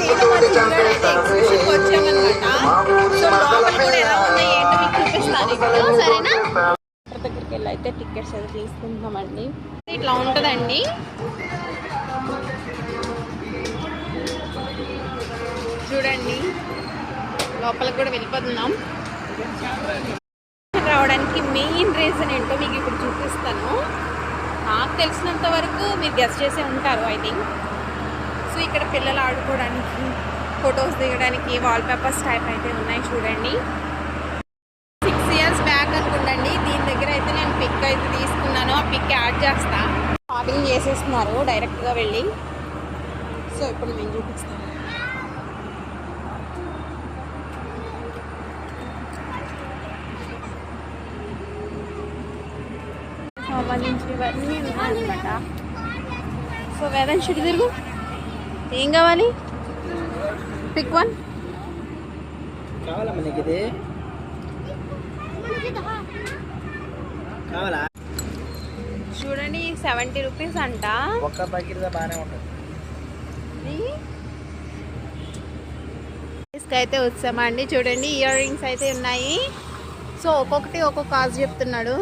నేను మా చిన్నగాడు అయితే ఎగ్జిబిషన్కి వచ్చామన్నమాట. సో లోపల కూడా ఎలా ఉన్నాయి ఏంటో మీకు చూపిస్తాను ఇప్పుడు, సరేనా? దగ్గరికి వెళ్ళి అయితే టికెట్స్ అయితే తీసుకుంటామండి. ఇట్లా ఉంటుందండి. చూడండి లోపలికి కూడా వెళ్ళిపోతున్నాం. రావడానికి మెయిన్ రీజన్ ఏంటో మీకు ఇప్పుడు చూపిస్తాను. నాకు తెలిసినంత వరకు మీరు గెస్ట్ చేసే ఉంటారు ఐ థింక్. సో ఇక్కడ పిల్లలు ఆడుకోవడానికి, ఫొటోస్ దిగడానికి వాల్ పేపర్స్ టైప్ అయితే ఉన్నాయి చూడండి. 6 years బ్యాక్ అనుకుంటండి దీని దగ్గర అయితే నేను పిక్ అయితే తీసుకున్నాను. ఆ పిక్ యాడ్ చేస్తా. షాపింగ్ చేసేస్తున్నారు డైరెక్ట్గా వెళ్ళి. సో ఇప్పుడు నేను చూపిస్తాను. సంబంధించినవన్నీ ఉన్నాయన్నమాట. సో వేదన్ షుడి తిరుగు. ఏం కావాలి? Pick one. కావాలమ్మా నీకు ఇది? కావాలా? చూడండి 70 రూపీస్ అంట. ఒక్క ప్యాకెట్ బాగానే ఉంటుంది. అయితే వచ్చామండి. చూడండి ఇయర్ రింగ్స్ అయితే ఉన్నాయి. సో ఒక్కొక్కటి ఒక్కొక్క కాస్ట్ చెప్తున్నాడు.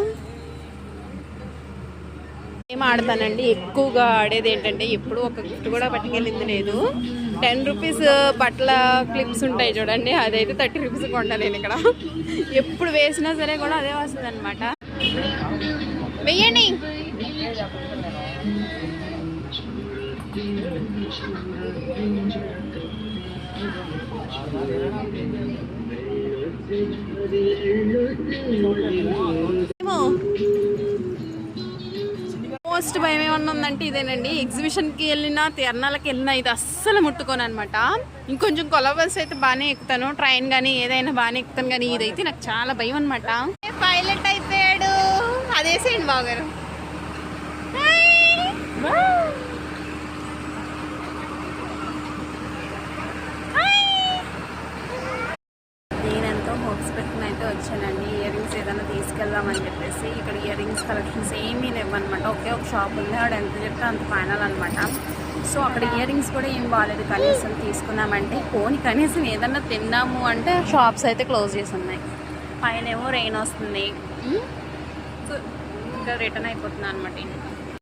ఏం ఆడతానండి, ఎక్కువగా ఆడేది ఏంటంటే ఎప్పుడు ఒక గిఫ్ట్ కూడా పట్టుకెళ్ళింది లేదు. 10 రూపీస్ బట్టల క్లిప్స్ ఉంటాయి చూడండి, అదైతే 30 రూపీస్ కొంటా నేను ఇక్కడ. ఎప్పుడు వేసినా సరే కూడా అదే వస్తుంది అనమాట. వెయ్యండి. మోస్ట్ భయం ఏమన్నా ఉందంటే ఇదేనండి. ఎగ్జిబిషన్కి వెళ్ళినా తిరణాలకి వెళ్ళినా ఇది అస్సలు ముట్టుకోను అనమాట. ఇంకొంచెం కొలబల్స్ అయితే బాగానే ఎక్కుతాను, ట్రైన్ కానీ ఏదైనా బాగానే ఎక్కుతాను, కానీ ఇదైతే నాకు చాలా భయం అనమాట. పైలట్ అయిపోయాడు. అదేసేయండి బాగారు. నేనెంతో హోప్స్ పెట్టుకుని అయితే వచ్చానండి. ఇయర్ రింగ్స్ ఏదైనా తీసుకెళ్దామని చెప్పేసి. ఇక్కడ ఇయర్ రింగ్స్ కలెక్షన్స్ ఏమీ లేవన్నమాట. ఒకే ఒక షాప్ ఉంది, ఆవిడ ఎంత చెప్తే అంత ఫైనల్ అనమాట. సో అక్కడ ఇయర్ రింగ్స్ కూడా ఏం బాగాలేదు. కనీసం తీసుకున్నామంటే పోనీ కనీసం ఏదన్నా తిన్నాము అంటే షాప్స్ అయితే క్లోజ్ చేసి ఉన్నాయి. పైన ఏమో రెయిన్ వస్తుంది. సో ఇంకా రిటర్న్ అయిపోతున్నాను అనమాట.